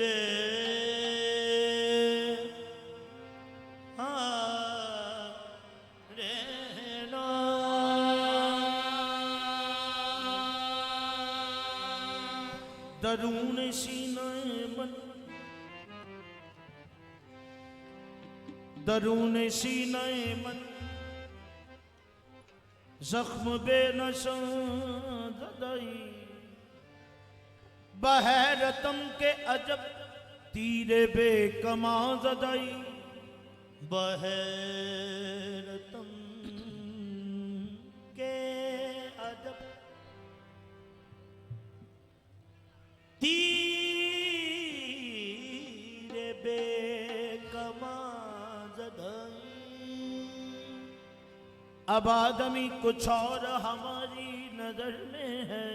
रे रे ना दरून सीने मन दरून सीने मन जख्म बेनशा ज़दाई बहरतम के अजब तीरे बेकमा ज़दाई बहरतम के अजब तीरे बेकमा ज़दाई। अब आदमी कुछ और हमारी नजर में है,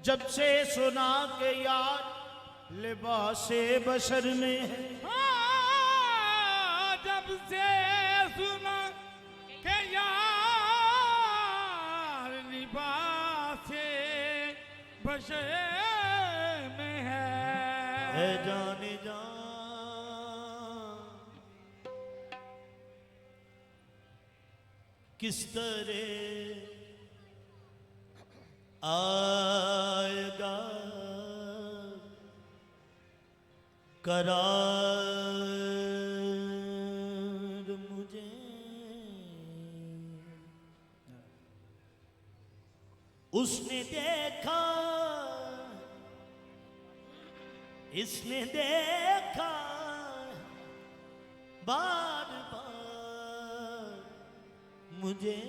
जब से सुना के यार लिबासे बशर में है। जब से सुना के यार लिबासे बशर में है। जाने जा किस तरह आएगा करार मुझे, उसने देखा इसने देखा बार बार मुझे,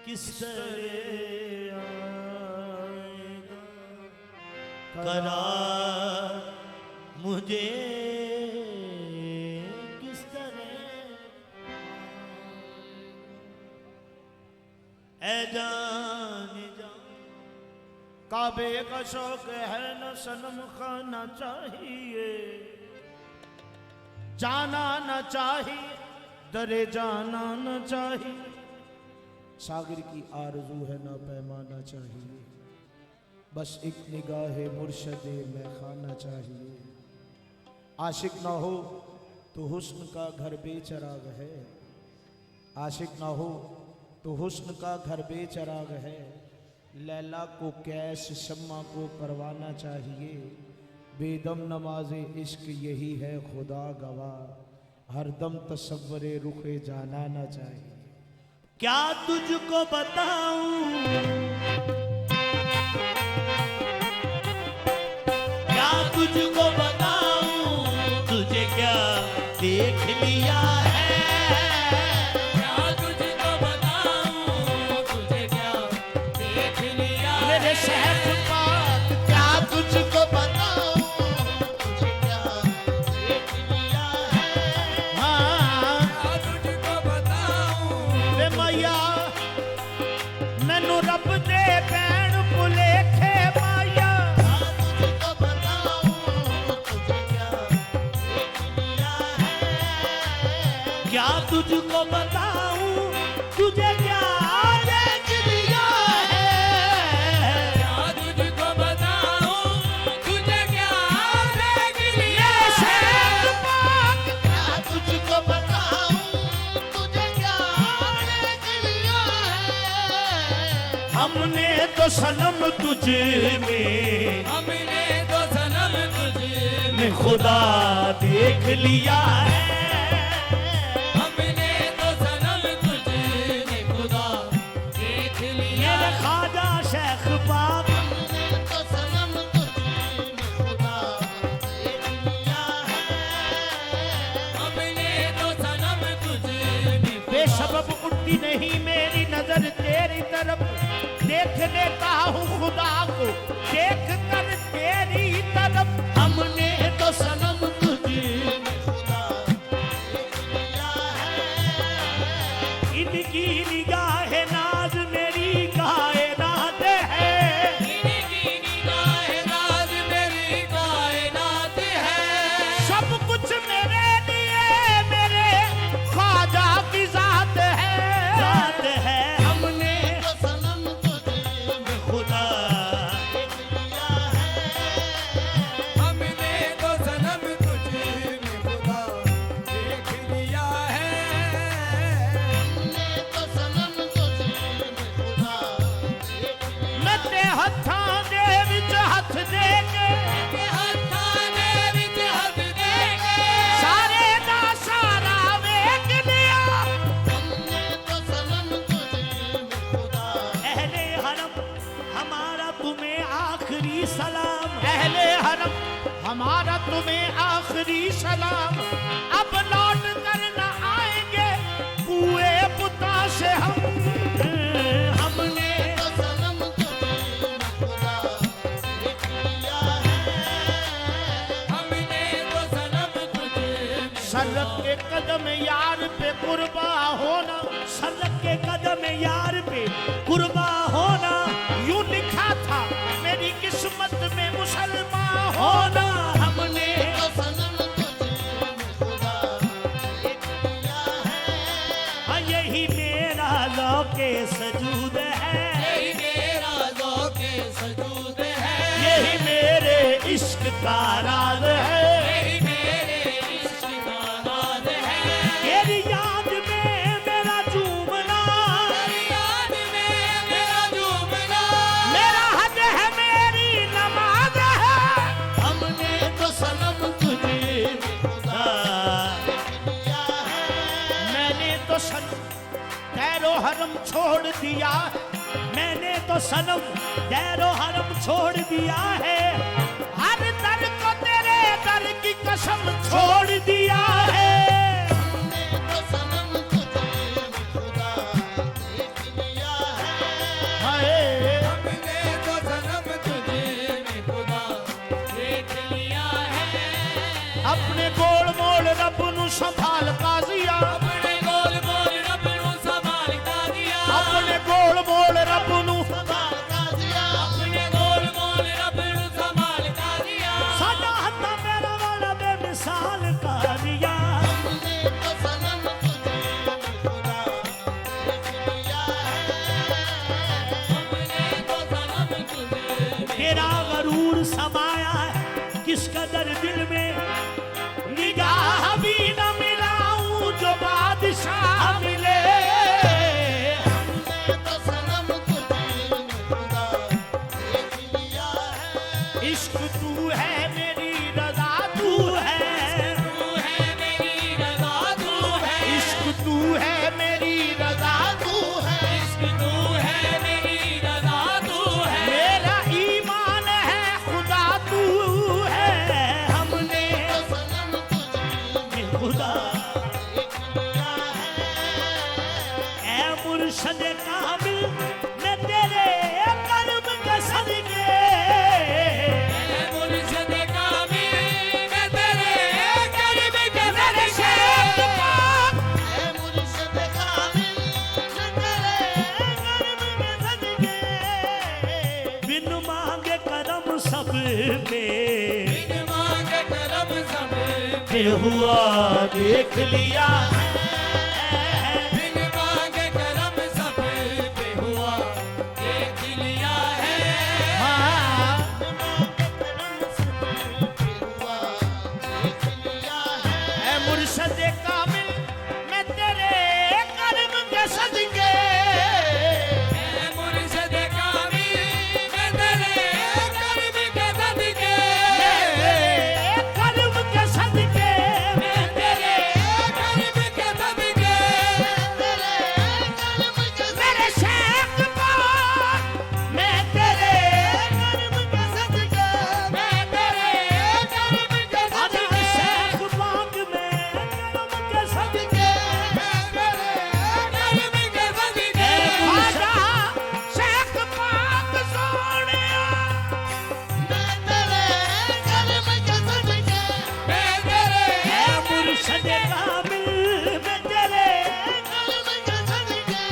किस तरह आएगा करार मुझे, किस तरह ऐ जाने जा। काबे का शौक है न सनम खाना चाहिए, जाना न चाहिए दरे जाना न चाहिए, सागर की आरज़ू है ना पैमाना चाहिए, बस एक निगाह मुर्शदे में खाना चाहिए। आशिक ना हो तो हुस्न का घर बेचराग है, आशिक ना हो तो हुस्न का घर बेचराग है। लैला को कैश शम्मा को परवाना चाहिए, बेदम नमाज़े इश्क यही है खुदा गवाह, हर दम तसव्वुरे रुखे जाना चाहिए। क्या तुझको बताऊं क्या तुझको बताऊं, तुझे क्या देख लिया है। क्या तुझको बताऊं, तुझे क्या देख लिया है। मेरे शहर पाक क्या तुझको बताऊं, तुझे क्या देख लिया है। हाँ क्या तुझको बताऊं, वे मैया मैनू रब दे भैन भुलेखे माया, तुझको बताऊं तुझे क्या देख लिया है। क्या तुझको बताऊं तुझे क्या देख लिया है। क्या तुझको बताऊं, तुझे क्या देख लिया ये है। शहर पाक क्या तुझको बताऊं, तुझे क्या देख लिया है। हमने तो सनम तुझ में हमने तो सनम तुझे में खुदा देख लिया है। हमने तो सनम तुझे खुदा देख लिया। मेरे ख्वाजा शेख पाक हमने तो सनम तुझ में खुदा देख लिया है। हमने तो सनम तुझे बेसबब उठती नहीं मेरी नजर तेरी तरफ, देख लेता हूँ खुदा को देख कर तेरी तरफ। हमने तो सनम तुझे खुदा देख लिया है। इनकी निगाह नाज मेरी कायनात है, इनकी निगाह नाज मेरी कायनात है। सब कुछ मेरे लिए मेरे ख्वाजा की जात है। हमने तो सनम तुझे खुदा देख अहले हरम हमारा तुम्हें आखिरी सलाम। अब लौट कर न आएंगे कुए पुता से हम। हमने तो सनम तुझे खुदा देख लिया है। हमने तो सनम तुझे सलक के कदम यार पे कुर्बा होना, सलक के कदम यार पे कुर्बा होना, यूं लिखा था मेरी किस्मत में मुसलमान होना। हमने तो सनम तुझे खुदा देख लिया है। यही मेरा लौके सजूद है, यही मेरा ज़ौक़े सजूद है। यही मेरे इश्क का राज है। यही मेरे इश्क का राज है। तेरी याद में मेरा झूमना, तेरी याद में मेरा झूमना, मेरा हज है मेरी नमाज है। हमने तो सनम तुझे खुदा लिया है। मैंने तो सनम दैरो हरम छोड़ दिया, मैंने तो सनम दैरो हरम छोड़ दिया है। हर दर को तेरे दर की कसम छोड़ दिया है। हमने तो सनम तुझे खुदा देख लिया है। हाय हमने तो सनम तुझे खुदा देख लिया है। अपने गोल मोल रब नु संभाल काजिया, अपने गोल मोल रब नू संभाल का दिया। अपने गोल मोल रब नु संभाल का दिया। अपने गोल मोल रब नू संभाल का दिया। साडा हत्ता मेरा वाला बेमिसाल काजिया। हमने तो सनम तुझे खुदा देख लिया है। हमने तो सनम तुझे तेरा गरूर समाया है किस कदर दिल में, निगाह भी न मिलाऊं जो बादशाह मिले। हमने तो सनम तुझे खुदा देख लिया है। इश्क तू है मेरी रजा तू है, तू है मेरी रज़ा तू है। इश्क तू है मेरी रजा तू है। इश्क तू है मेरी रज़ा तू है। मेरा ईमान है खुदा तू है। हमने तो सनम तुझे खुदा देख लिया है। ऐ मुर्शद कामिल मैं तेरे कर्म के सदके, ऐ मुर्शिद कामिल मैं तेरे कर्म के मेरे सदके। शेख पाक ऐ मुर्शिद कामिल मैं तेरे कर्म के सदके, बिन मांगे करम सब पे बिन मांगे करम सब पे हुआ देख लिया है। बिन मांगे करम सब पे हुआ देख लिया है। हाँ, ऐ मुर्शद कामिल मैं तेरे कर्म के सदके, मुर्शिद कामिल मैं तेरे कर्म के सदके। मेरे कर्म के सदके, मैं तेरे कर्म के सदके। तेरे कर्म के मेरे शेख पाक मैं तेरे कर्म के सदके, मैं तेरे कर्म के अरे सदके। शेख पाक मैं कर्म के सदके, मैं तेरे कर्म के सदके। आजा शेख पाक सोनिया, मैं तेरे कर्म के सदके। मैं तेरे ऐ मुर्शद कामिल मैं तेरे कर्म के सदके।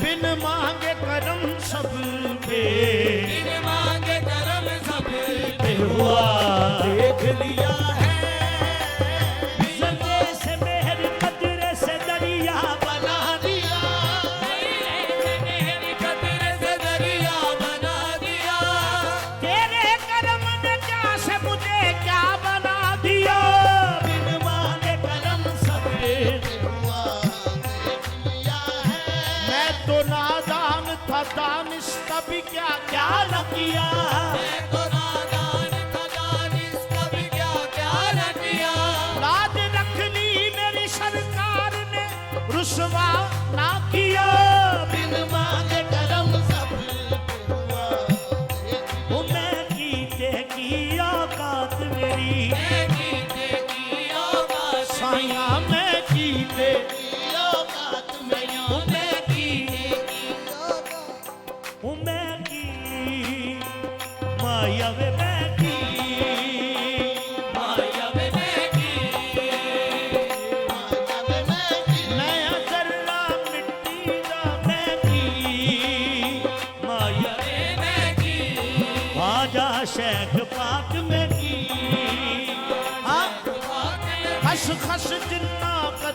बिन मांगे करम सब पे बिन मांगे करम सब पे हुआ देख लिया है। जर्रे से मेहर कतरे से दरिया बना दिया, मेरी कतरे से दरिया बना दिया। तेरे करम ने क्या से मुझे क्या बना दिया। बिन मांगे करम सब पे हुआ देख लिया है। मैं तो नादान था, दानिश्ता भी क्या क्या न किया। मैं तो नादान था, दानिश्ता भी क्या क्या न किया। लाज रख ली मेरी सरकार ने, रुसवा ना किया। बिन मांगे करम सब पे हुआ देख वो मैं की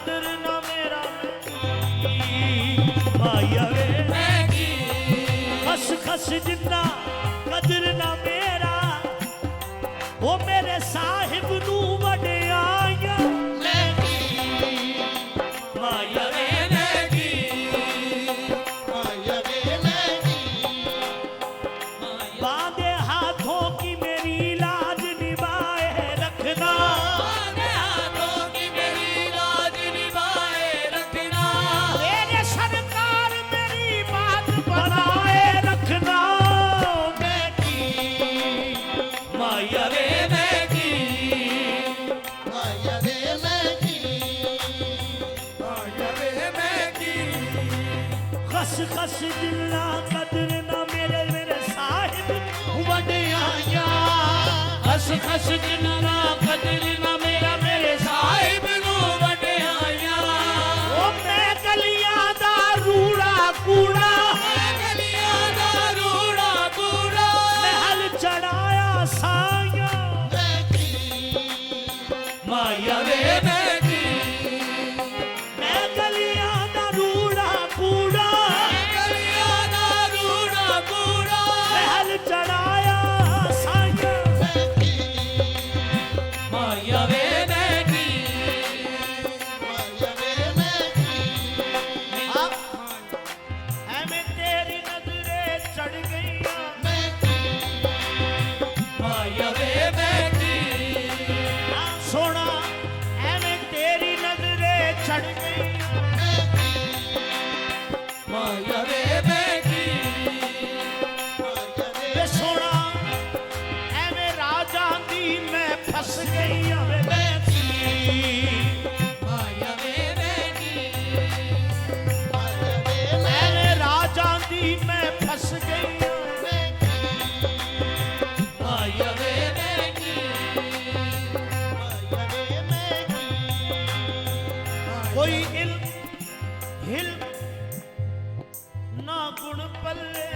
कदर ना मेरा माया वे खस खस जिन्ना कदर ना मेरा वो मेरे साहिब नू वडियाया माया वे बांधे हाथों की मेरी लाज निभाए रखना तेरे सरकार मेरी बात बनाए रखना माया रे खस खस जिन्ना कदर ना मेरे मेरे साहिब वडियाया खस खस जिन्ना कदर ना मेरा मेरे साहिब नू वडियाया ओ मैं गलियां दा रूड़ा कूड़ा महल चढ़ाया साया माया वे मैं गलियां दा रूड़ा कूड़ा महल चढ़ाया साया माया वे मैं तेरी नजरें चढ़ गईया माया वे सोना मैं तेरी नजरें चढ़ गईया माया वे सोना मैं राजा दी मैं फस गई मैं राजा दी मैं फस गई माया वे कोई हिल ना गुण पल्ले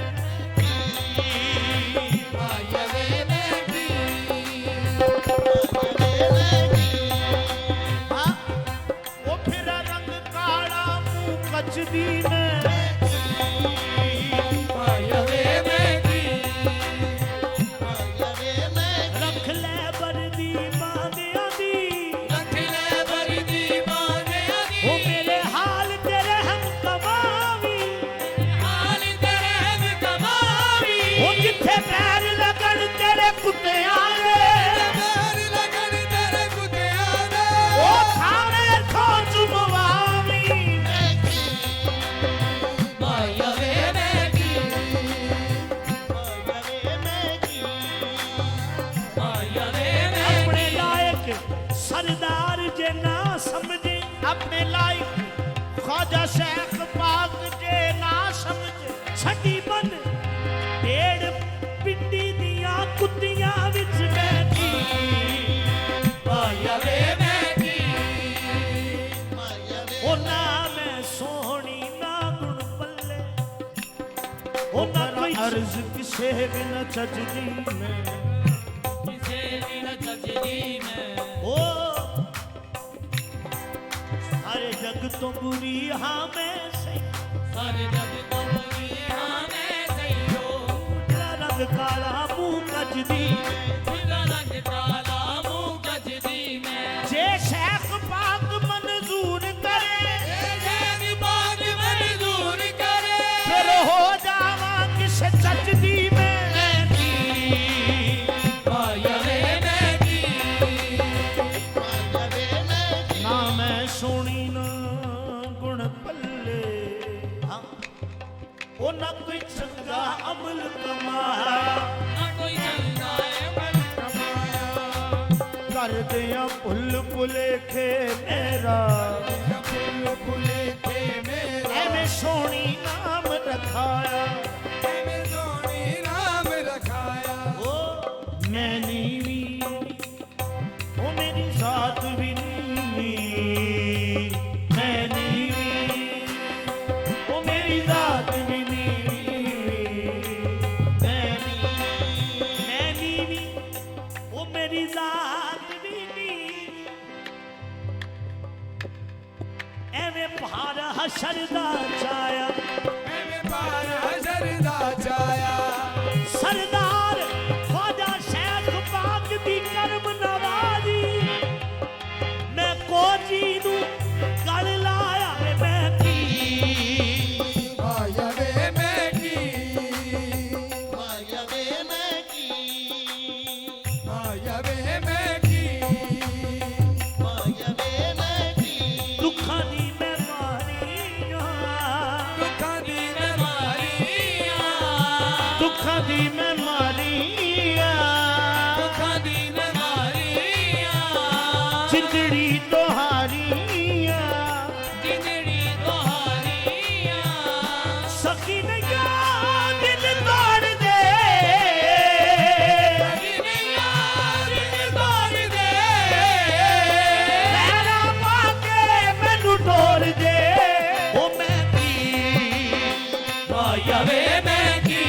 हाँ, वो फिर रंग काला मुंह कचदी ने रख ले बरदी बांधिया दी वो मेरे हाल तेरे हम कमावी वो जिथे पैर लगन तेरे कुत्ते आए वो थाने थो चुमवावी अपने लायक सरदार जे ना समझे अपने लायक ख्वाजा शेख पाक जे ना समझे छठी बन डेढ़ पिंडी दिया कुत्तियां विच बैठी माया वे ओ ना मैं सोहनी ना गुण पल्ले ओ ना कोई अर्ज किसे भी न चजदी में ओ सारे जग तो बुरी हाँ मैं सही तेरा रंग काला मुंह कजदी जे शेख पाक मंजूर करे फिर हो जावा किस चजदी में ना मैं सोनी ना गुण पल्ले हाँ ओ ना कोई चंगा अमल कमाया कर दिया पुल पुलेखे मेरा एवें सोनी नाम रखाया ओ मैं नीवी ओ मेरी जात भी नीवी मैं नीवी ओ मेरी जात भी नीवी मैं नीवी ओ मेरी जात भी नीवी ਸ਼ਰਦਾ ਚਾਇਆ ਐਵੇਂ ਪਾਇਆ ਸ਼ਰਦਾ ਚਾਇਆ ਸਰਦਾਰ ਖਵਾਜਾ ਸ਼ੇਖ ਪਾਕ ਦੀ ਕਰਮ ਨਵਾਜ਼ੀ ਮੈਂ ਕੋਜੀ ਨੂੰ ਗਲ ਲਾਇਆ ਵੇ ਮੈਂ ਕੀ ਮਾਇਆ ਵੇ ਮੈਂ ਕੀ ਮਾਇਆ ਵੇ ਮੈਂ ਕੀ ਮਾਇਆ ਵੇ ਮੈਂ ਕੀ ਮਾਇਆ ਵੇ ਮੈਂ ਕੀ ਦੁੱਖਾਂ ਦੀ ਮੈਂ ਮਾਰੀਆਂ ਦੁੱਖਾਂ ਦੀ ਬਿਮਾਰੀਆਂ ਦੁੱਖਾਂ ਦੀ ਮੈਂ ਮਾਰੀਆਂ ਦੁੱਖਾਂ ਦੀ ਬਿਮਾਰੀਆਂ ਜਿੰਦੜੀ ਤੁਹਾਰੀਆਂ ਜਿੰਦੜੀ ਤੁਹਾਰੀਆਂ ਸਕੀ ਨਈਆ ਦਿਲ ਤੋੜ ਦੇ ਅਗਨੀਆਂ ਦਿਲ ਤੋੜ ਦੇ ਪੈਰਾਂ ਪਾ ਕੇ ਮੈਨੂੰ ਢੋਲ ਦੇ ਉਹ ਮੈਂ ਕੀ ਮਾਇਆ ਵੇ ਮੈਂ ਕੀ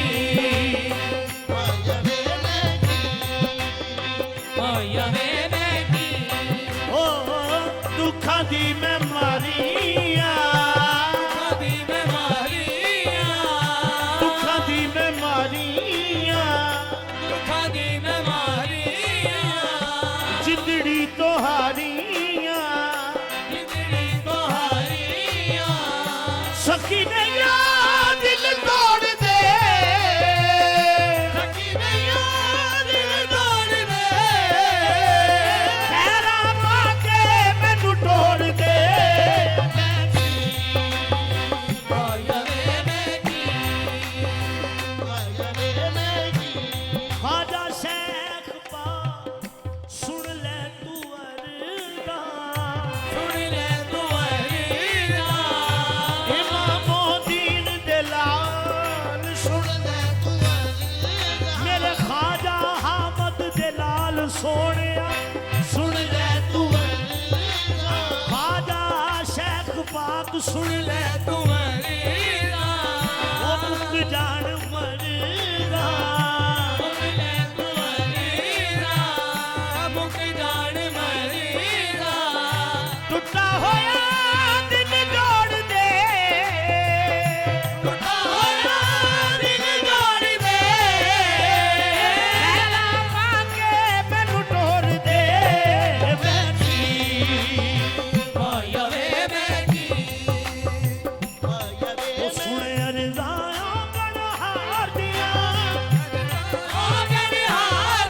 ਮਾਇਆ ਵੇ ਮੈਂ ਕੀ ਮਾਇਆ ਵੇ ਮੈਂ ਕੀ ਉਹ ਦੁੱਖਾਂ ਦੀ ਮੈਂ ਮਾਰੀਆਂ ਦੁੱਖਾਂ ਦੀ ਬਿਮਾਰੀਆਂ ਦੁੱਖਾਂ ਦੀ ਮੈਂ ਮਾਰੀਆਂ ਦੁੱਖਾਂ ਦੀ ਬਿਮਾਰੀਆਂ ਜਿੰਦੜੀ ਤੁਹਾਰੀਆਂ ਜਿੰਦੜੀ ਤੁਹਾਰੀਆਂ ਸਕੀ ਨਈਆ ਦਿਲ ਤੋੜ ਦੇ ਸਕੀ ਨਈਆ ਦਿਲ ਤੋੜ ਦੇ ਪੈਰਾਂ ਪਾ ਕੇ ਮੈਨੂੰ ਢੋਲ ਦੇ ਮਾਇਆ ਵੇ ਮੈਂ ਕੀ ਮਾਇਆ ਵੇ ਮੈਂ ਕੀ ਖਾਜਾ ਸ਼ੇਖ ਪਾ ਸੁਣ ਲੈ ਤੂੰ ਅਰਦਾ ਸੁਣ ਲੈ ਤੂੰ ਅਰੀਦਾ ਇਮਾਮੁਦੀਨ ਦੇ ਲਾਲ ਸੁਣ ਲੈ ਤੂੰ ਅਰਜ਼ਾ ਮੇਰੇ ਖਾਜਾ ਹਾਮਦ ਦੇ ਲਾਲ ਸੋਹਣਿਆ ਸੁਣ ਲੈ ਤੂੰ ਖਾਜਾ ਸ਼ੇਖ ਪਾਕ ਸੁਣ ਲੈ ਤੂੰ ਅਰੀਦਾ ਉਹ ਮੁੱਕ ਜਾਣ ਮਰਦਾ ਸੁਣ ਲੈ ਤੂੰ ਅਰੀਦਾ ਮੁਕ ਜਾਣ ਮਰੀਦਾ ਟੁੱਟਾ ਹੋਇਆ ਦਿਲ ਜੋੜ ਦੇ ਟੁੱਟਾ ਹੋਇਆ ਦਿਲ ਜੋੜ ਦੇ ਪਹਿਲਾ ਪਾ ਕੇ ਮੈਨੂੰ ਟੋਰ ਦੇ ਮੈਂ ਕੀ ਮਾਇਆ ਵੇ ਮੈਂ ਕੀ ਮਾਇਆ ਵੇ ਉਹ ਸੁਣ ਅਰਜ਼ਾਂ ਗਣਹਾਰ ਦੀਆਂ ਉਹ ਗੜਿਆ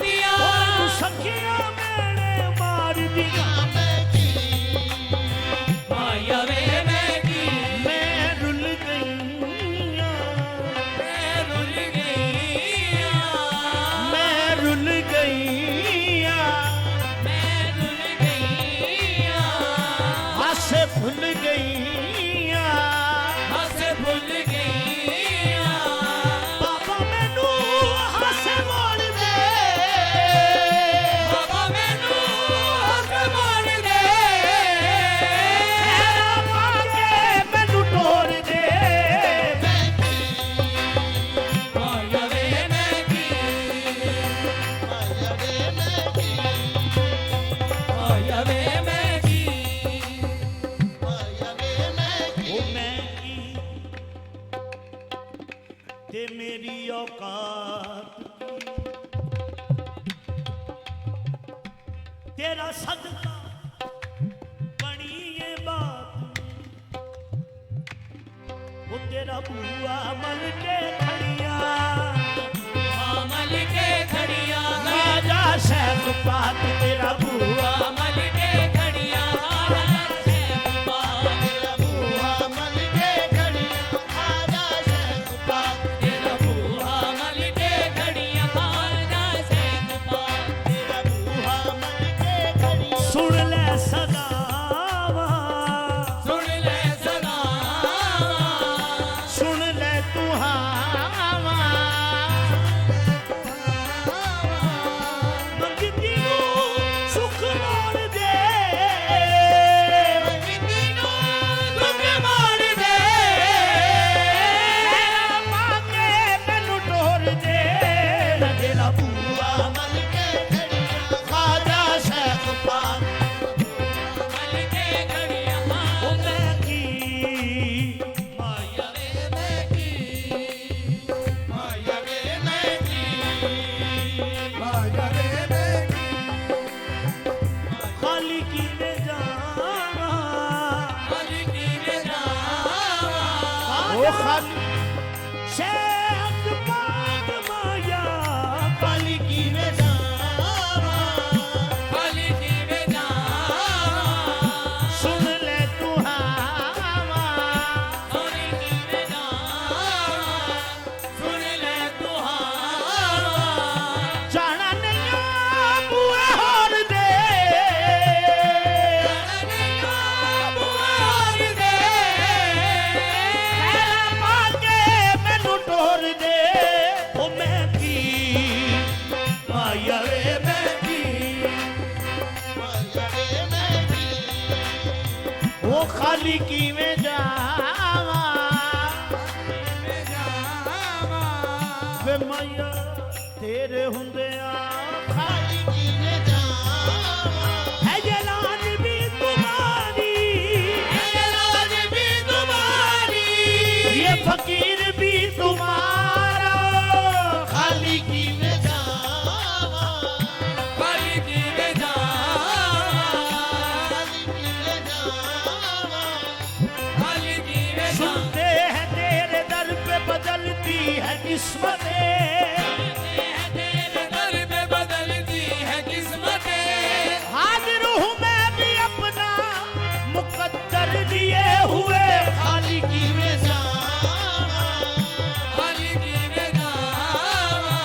ਦੀਆਂ ਉਹ ਸਖੀਆਂ ਮੇਰੇ ਮਾਰਦੀਆਂ ਮੈਂ ਕੀ ਮਾਇਆ ਵੇ ਮੈਂ ਕੀ ਮੈਂ ਰੁੱਲ ਗਈਆਂ ਮੈਂ ਰੁੱਲ ਗਈਆਂ ਮੈਂ ਰੁੱਲ ਗਈਆਂ ਮੈਂ ਰੁੱਲ ਗਈਆਂ ਹਾਸੇ ਭੁੱਲ ਗਈਆਂ ਹੱਸ ਭੁੱਲ ਗਈਆਂ ਬਾਬਾ ਮੈਨੂੰ ਹਾਸੇ ਮੋੜ ਦੇ ਬਾਬਾ ਮੈਨੂੰ ਹੱਸ ਮਾਰ ਦੇ ਪੈਰਾਂ ਪਾ ਕੇ ਮੈਨੂੰ ਟੋਰ ਦੇ ਮਾਇਆ ਵੇ ਮੈਂ ਕੀ ਮਾਇਆ ਵੇ ਮੈਂ ਕੀ ਮਾਇਆ ਵੇ ਮੈਂ ਕੀ ਮਾਇਆ ਵੇ ਮੈਂ ਕੀ ਉਹ ਮੈਂ ਕੀ ਤੇ ਮੇਰੀ ਔਕਾਤ ਤੇਰਾ ਸਦਕਾ ਬਣੀ ਏ ਬਾਤ ਉਹ ਤੇਰਾ ਬੂਆ ਮਨ ਕੇ ਖੜੀਆਂ ਅਮਲ ਕੇ ਖੜੀਆਂ ਰਾਜਾ ਸ਼ੇਖ ਪਾਕ ਤੇਰਾ ਬੂਆ ਅਮਲ ਕੇ ਖੜੀਆਂ ਤੇਰਾ ਬੂਹਾ ਮਲ ਕੇ ਖੜੀਆਂ ਆਜਾ ਸ਼ੇਖ ਪਾਕ ਤੇਰਾ ਬੂਹਾ ਮਲ ਕੇ ਖੜੀਆਂ ਆਜਾ ਸੈਨ ਪਾ ਤੇਰਾ ਬੂਹਾ ਮਲ ਕੇ ਖੜੀਆਂ ਸੁਣ ਲੈ ਸਦਾਵਾ ਸੁਣ ਲੈ ਸਦਾਵਾਂ ਸੁਣ ਲੈ ਤੂੰ ਹਾਵਾ ਮੰਗਦੀ ਨੂੰ ਸੁਖ ਮੋੜ ਦੇ वो खाली शेख बाग माया खाली की में जावा खाली की में जावा सुन ले तू हवा खाली की में जावा सुन ले तू हवा जाना नहीं बुआ होर दे खैरा पाके मैनू टोर दे ओ मैं की माया वे मैं की मजरे में भी वो खाली की में जावा वे माया तेरे हुंदे खाली की में जावा है जलाल भी तुम्हारी राज भी तुम्हारी ये फकीर भी तुम्हारा खाली की में जावा खाली की में जावा खाली की में जावा खाली की में सुनते हैं तेरे दर पे बदलती है किस्मतें तेरे दर पे बदलती है किस्मतें हाजिर हूँ मैं भी अपना मुकद्दर लिए हुए खाली की में जावा खाली की में जावा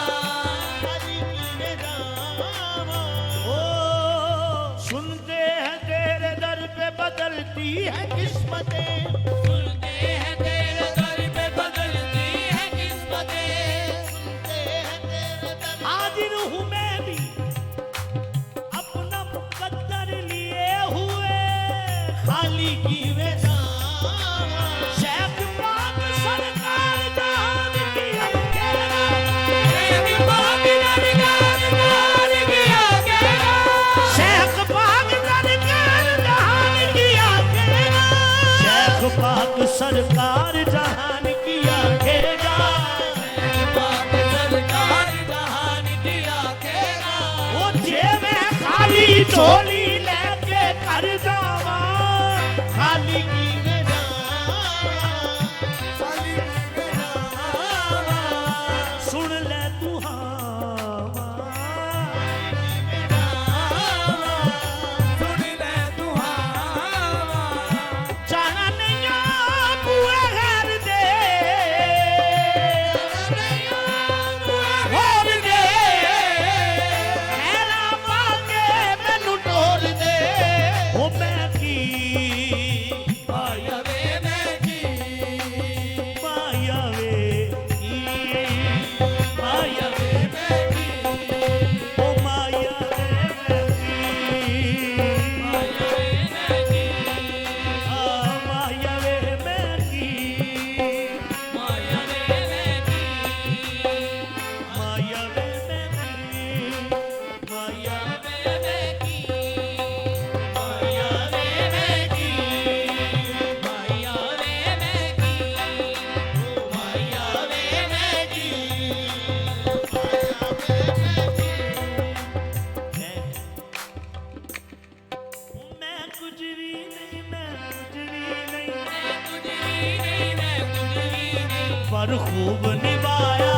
खाली की में जावा ओ सुनते हैं तेरे दर पे बदलती है किस्मतें सुनते हैं तेरे दर पे बदलती है किस्मतें सुनते हैं तेरे दर हाजिर हूँ मैं भी अपना मुकद्दर लिए हुए खाली की वे जावा शेख पाक सरकार जान की अकेला तेरी बात दरगाह मान गया केरा शेख पाक सरकार जहान की अकेला शेख पाक सरकार जहान की अकेला बात सरकार जहान दिया केरा वो जेब खाली झोली लेके कर जावा खाली की में जावा खाली की में जावा सुन ले तू हवा सुन ले तू हवा जाना नहीं बुए घर दे होर दे खैरा मांगे मैनू टोर दे ओ मैं की माया वे मैं की माया वे की माया वे मैं की ओ माया वे मैं की माया वे मैं की माया वे मैं की माया वे मैं की माया वे मैं की माया वे मैं की माया वे मैं की माया वे मैं की माया वे मैं की मैं कुछ भी नहीं मैं कुछ भी नहीं मैं कुछ भी नहीं मैं कुछ भी नहीं पर खूब निभाया